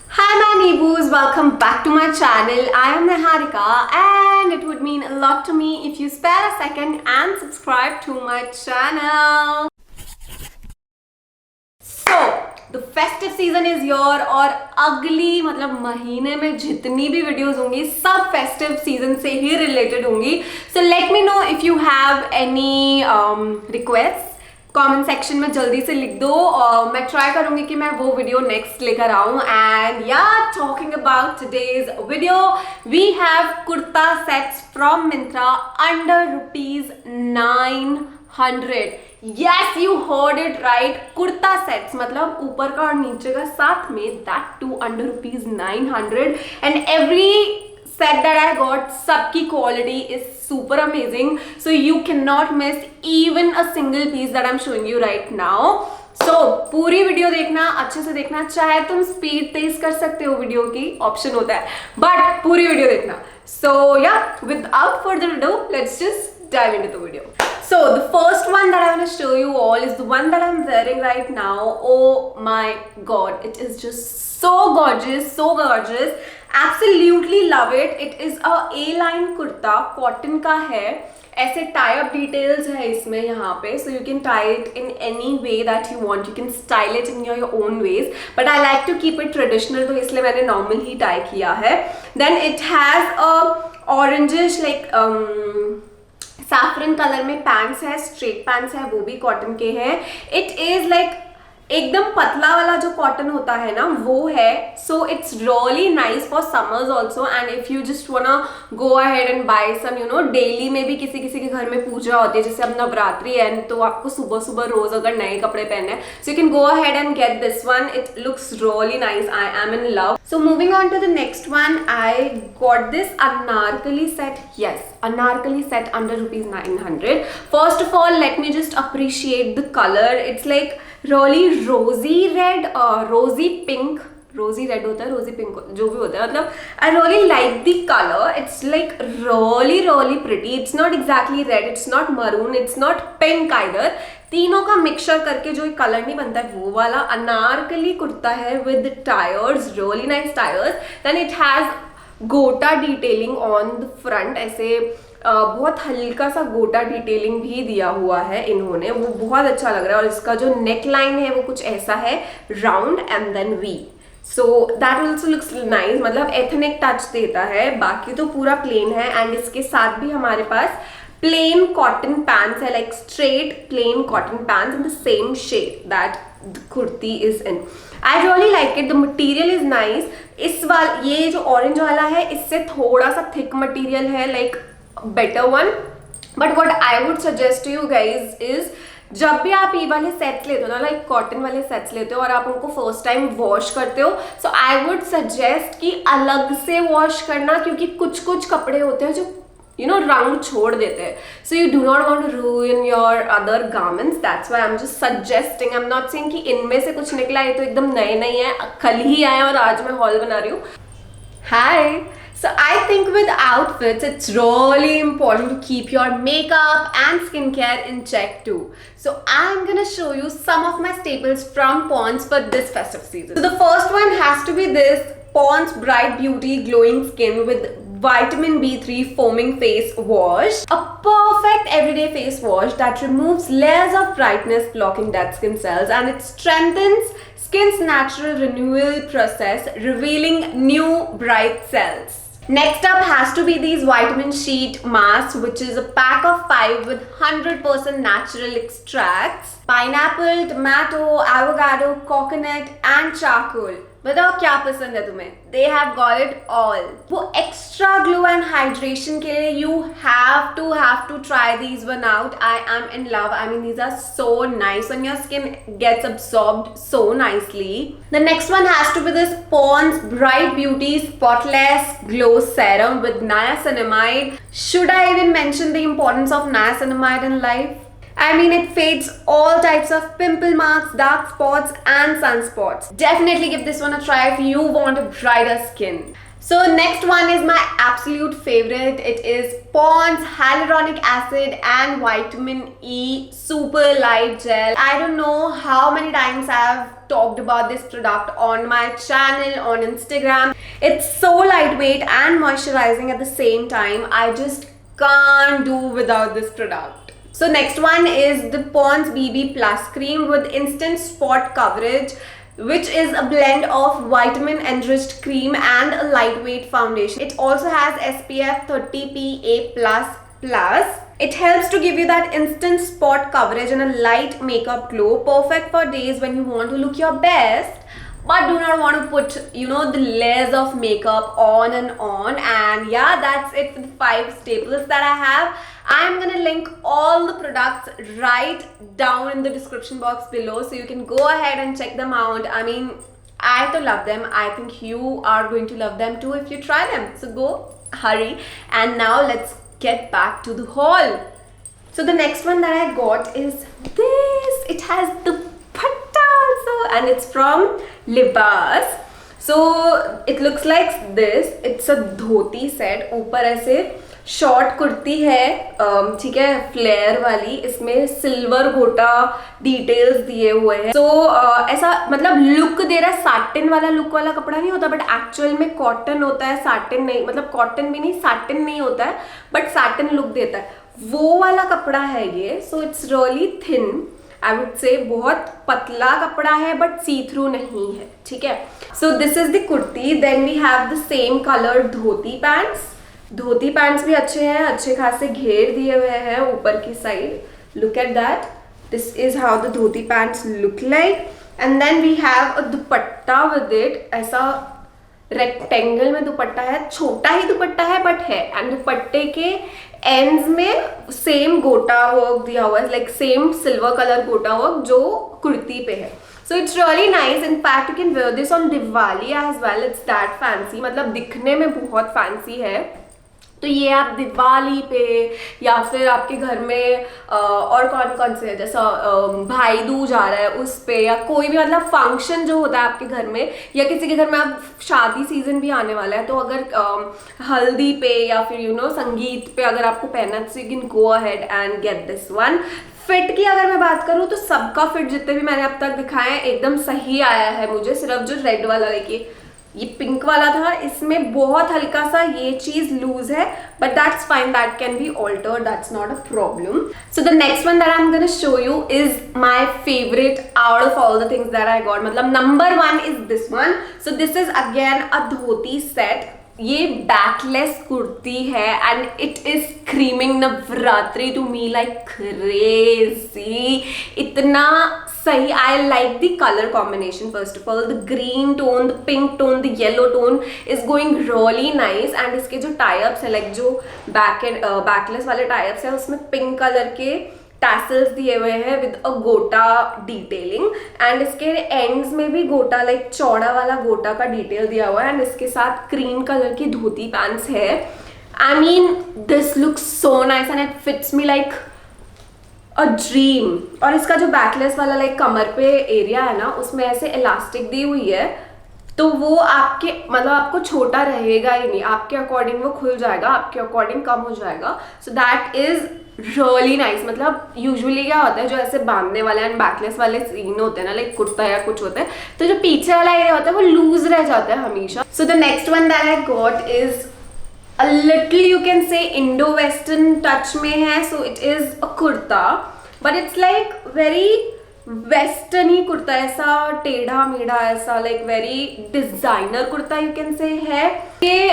Hi my Neebus, welcome back to my channel. I am Niharika and it would mean a lot to me if you spare a second and subscribe to my channel. So, the festive season is here और अगली मतलब महीने में जितनी भी videos होंगी सब festive season से ही रिलेटेड होंगी. So let me know if you have any requests. Comment section में जल्दी से लिख दो और मैं ट्राई करूंगी कि मैं वो वीडियो नेक्स्ट लेकर आऊं. And yeah talking about today's video we have kurta sets from Myntra under ₹900. Yes you heard it right, kurta sets मतलब ऊपर का और नीचे का साथ में, that too under ₹900. And every set that I got, सबकी quality is super amazing, so you cannot miss even a single piece that I'm showing you right now. So पूरी वीडियो देखना, अच्छे से देखना. चाहे तुम स्पीड तेज कर सकते हो, वीडियो की ऑप्शन होता है, बट पूरी वीडियो देखना. So yeah, without further ado, let's just dive into the video. So the first one that I want to show you all is the one that I'm wearing right now. Oh my god, it is just so gorgeous, so gorgeous. Absolutely love it. It is a A-line kurta, cotton का है. ऐसे tie up details है इसमें यहाँ पे, so you can tie it in any way that you want. You can style it in your own ways, but I like to keep it traditional, तो इसलिए मैंने नॉर्मल ही टाई किया है. Then it has a orangish like saffron colour में pants है, straight pants है, वो भी कॉटन के हैं. इट इज लाइक एकदम पतला वाला जो कॉटन होता है ना वो है. So it's really nice for summers also. And if you just wanna go ahead and buy some, you know, daily में भी किसी किसी के घर में पूजा होती है, जैसे अब नवरात्रि है तो आपको सुबह सुबह रोज अगर नए कपड़े पहनने हैं, so you can go ahead and get this one. It looks really nice. I am in love. So moving on to the next one, I got this anarkali set. Yes, anarkali set under ₹900. First of all, let me just appreciate the color. It's like really rosy red, rosy pink. रोजी red होता है, रोजी pink, जो भी होता है, मतलब आई really like the colour. It's like really really pretty. It's not exactly red, it's not maroon, it's not pink either. तीनों का मिक्सचर करके जो एक कलर नहीं बनता है वो वाला अनारकली कुर्ता है with tiers, really nice tiers. Then it has gota detailing on the front. ऐसे बहुत हल्का सा गोटा डिटेलिंग भी दिया हुआ है इन्होंने, वो बहुत अच्छा लग रहा है. और इसका जो नेक लाइन है वो कुछ ऐसा है, round and then V. So that also looks nice, मतलब एथनिक टच देता है. बाकी तो पूरा प्लेन है. एंड इसके साथ भी हमारे पास प्लेन कॉटन पैंट्स है, like straight plain cotton pants in the same shade that the kurti is in. I really like it. The material is nice. ये जो ऑरेंज वाला है इससे थोड़ा सा थिक मटीरियल है, like better one. But what I would suggest to you guys is, जब भी आप ये वाले सेट्स लेते हो ना, लाइक कॉटन वाले सेट्स लेते हो और आप उनको फर्स्ट टाइम वॉश करते हो, सो आई वुड सजेस्ट कि अलग से वॉश करना, क्योंकि कुछ कुछ कपड़े होते हैं जो you know रंग छोड़ देते हैं. So you do not want to ruin your other garments. That's why I'm just suggesting. I'm not saying कि इनमें से कुछ निकला है तो एकदम नए नहीं है, कल ही आए और आज मैं हॉल बना रही हूँ. Hi. So I think with outfits, it's really important to keep your makeup and skincare in check too. So I'm gonna show you some of my staples from Pond's for this festive season. So the first one has to be this Pond's Bright Beauty Glowing Skin with Vitamin B3 Foaming Face Wash. A perfect everyday face wash that removes layers of brightness blocking dead skin cells, and it strengthens skin's natural renewal process, revealing new bright cells. Next up has to be these vitamin sheet masks, which is a pack of 5 with 100% natural extracts. Pineapple, tomato, avocado, coconut and charcoal. बताओ क्या पसंद है तुम्हें? They have got it all. वो extra glow and hydration के लिए you have to try these one out. I am in love. I mean, these are so nice and your skin gets absorbed so nicely. The next one has to be this Pond's Bright Beauty Spotless Glow Serum with niacinamide. Should I even mention the importance of niacinamide in life? I mean, it fades all types of pimple marks, dark spots and sunspots. Definitely give this one a try if you want a brighter skin. So next one is my absolute favorite. It is Pond's Hyaluronic Acid and Vitamin E Super Light Gel. I don't know how many times I've talked about this product on my channel, on Instagram. It's so lightweight and moisturizing at the same time. I just can't do without this product. So next one is the Pond's BB Plus Cream with instant spot coverage, which is a blend of vitamin enriched cream and a lightweight foundation. It also has SPF 30 PA++. It helps to give you that instant spot coverage and a light makeup glow, perfect for days when you want to look your best but do not want to put, you know, the layers of makeup on and on. And yeah, that's it for the 5 staples that I have. I'm gonna link all the products right down in the description box below, so you can go ahead and check them out. I mean, I to love them. I think you are going to love them too if you try them. So go, hurry. And now let's get back to the haul. So the next one that I got is this. It has the patta also, and it's from Libas. So it looks like this. It's a dhoti set. ऊपर ऐसे short kurti है, ठीक है, flare वाली. इसमें silver गोटा details दिए हुए हैं. ऐसा मतलब लुक दे रहा है. साटिन वाला लुक वाला कपड़ा नहीं होता, बट एक्चुअल में कॉटन होता है. साटिन नहीं, मतलब कॉटन भी नहीं, साटिन नहीं होता है, बट साटिन लुक देता है. वो वाला कपड़ा है ये. सो it's really thin, I would say. बहुत पतला कपड़ा है बट सी थ्रू नहीं है, ठीक है. So this is the kurti. Then we have the same colour dhoti pants. Dhoti pants भी अच्छे हैं, अच्छे खासे घेर दिए हुए हैं ऊपर की side. Look at that. This is how the dhoti pants look like. And then we have a dupatta with it. ऐसा रेक्टेंगल में दुपट्टा है, छोटा ही दुपट्टा है बट है. एंड दुपट्टे के एंड्स में सेम गोटा वर्क दिया हुआ है, लाइक सेम सिल्वर कलर गोटा वर्क जो कुर्ती पे है. So it's really nice. In fact, you can wear this on Diwali as well. It's that fancy. मतलब दिखने में बहुत fancy है. तो ये आप दिवाली पे या फिर आपके घर में और कौन कौन से है, जैसा भाई दूज आ रहा है उस पे, या कोई भी मतलब फंक्शन जो होता है आपके घर में, या किसी के घर में आप शादी सीजन भी आने वाला है, तो अगर हल्दी पे या फिर यू नो संगीत पे अगर आपको पहनना, तो you can go ahead and get this one. Fit की अगर मैं बात करूँ तो सबका फिट जितने भी मैंने अब तक दिखाए हैं एकदम सही आया है मुझे. सिर्फ जो रेड वाला, देखिए ये पिंक वाला था, इसमें बहुत हल्का सा ये चीज लूज है, but that's fine, that can be altered, that's not a problem. So the next one that I am gonna show you is my favourite out of all the things that I got. मतलब number 1 इज this one. So this is again a dhoti set. ये backless kurti है and it is screaming Navratri to me like crazy. इतना सही. I like the colour combination. First of all the green tone, the pink tone, the yellow tone is going really nice. And इसके जो types है, like जो backless वाले types है, उसमें pink colour के टैसल्स दिए हुए हैं विद अ गोटा डिटेलिंग. एंड इसके एंड्स में भी गोटा, लाइक चौड़ा वाला गोटा का डिटेल दिया हुआ है. एंड इसके साथ क्रीम कलर की धोती पैंट्स है. I mean this looks so nice and it fits me like a dream. और इसका जो बैकलेस वाला लाइक कमर पे एरिया है ना, उसमें ऐसे इलास्टिक दी हुई है, तो वो आपके मतलब आपको छोटा रहेगा ही नहीं. आपके अकॉर्डिंग वो खुल जाएगा, आपके अकॉर्डिंग कम हो जाएगा. So that is really nice. मतलब यूजुअली क्या होता है, जो ऐसे बांधने वाले एंड बैकलेस वाले सीन होते हैं ना, लाइक कुर्ता या कुछ होता है, तो जो पीछे वाला एरिया होता है वो लूज रह जाता है हमेशा. So the next one that I got is a little, you can say Indo western touch में है. So it is a kurta, but it's like very western ही कुर्ता, ऐसा टेढ़ा मेढ़ा, ऐसा like very designer kurta you can say है. ये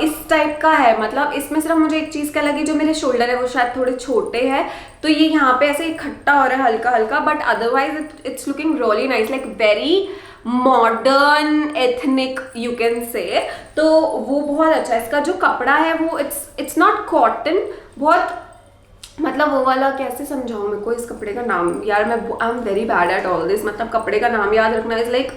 इस टाइप का है. मतलब इसमें सिर्फ मुझे एक चीज क्या लगी, जो मेरे शोल्डर है वो शायद थोड़े छोटे हैं, तो ये यहाँ पे ऐसे इकट्ठा हो रहा है हल्का हल्का, but otherwise it's looking really nice, like very modern ethnic you can से. तो वो बहुत अच्छा है. इसका जो कपड़ा है वो इट्स नॉट कॉटन, बहुत मतलब वो वाला, कैसे समझाऊं मेरे को इस कपड़े का नाम यार. मैं I am very bad at all this. मतलब कपड़े का नाम याद रखना is like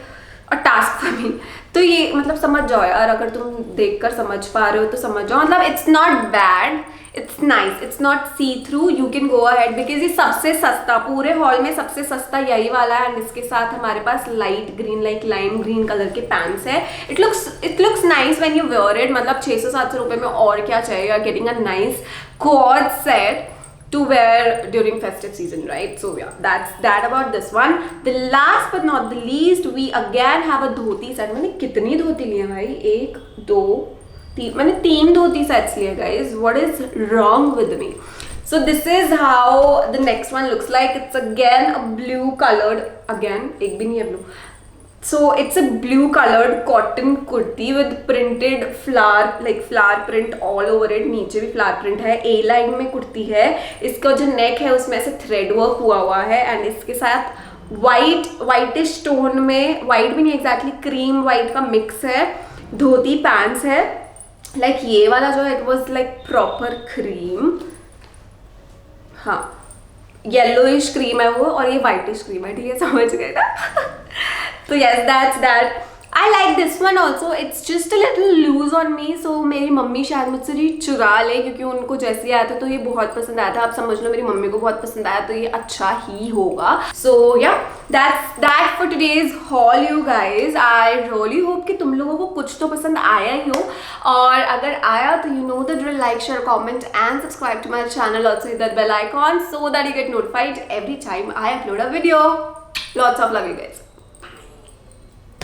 a task for me. तो ये मतलब समझ जाओ यार, अगर तुम देखकर समझ पा रहे हो तो समझ जाओ. मतलब it's not bad, it's nice, it's not see through, you can go ahead because ये सबसे सस्ता पूरे हॉल में सबसे सस्ता यही वाला है। एंड इसके साथ हमारे पास light green like lime green colour के पैंट्स है। It looks nice when you wear it, मतलब 600-700 रुपए में और क्या चाहिए, you are getting a nice quad set to wear during festive season, right? So yeah, that's that about this one. The last but not the least, we again have a dhoti set. मैंने कितनी धोती लिए भाई, 1 2 3, मैंने 3 धोती sets लिए guys. What is wrong with me? So this is how the next one looks like. It's again a blue colored, again एक भी नहीं है blue. So it's a blue colored cotton kurti with printed flower, like flower print all over it. नीचे भी flower print है, A line में कुर्ती है, इसका जो neck है उसमें से thread work हुआ है एंड इसके साथ whitish tone में, white भी नहीं exactly, cream white का mix है, धोती pants है, like ये वाला जो है it was like proper cream, हाँ येलोइश क्रीम है वो और ये व्हाइटिश क्रीम है, ठीक है, समझ गए ना? तो yes that's that. I like this one also, it's just a little loose on me, so मेरी मम्मी शायद मुझसे ये चुरा ले क्योंकि उनको जैसे आया था तो ये बहुत पसंद आया था। आप समझ लो मेरी मम्मी को बहुत पसंद आया तो ये अच्छा ही होगा। सो या that's that for today's hall you guys. I really hope कि तुम लोगों को कुछ तो पसंद आया ही हो, और अगर आया तो you know the drill, like share comment and subscribe to my channel, also hit that bell icon so that you get notified every time I upload a video. Lots of love you guys.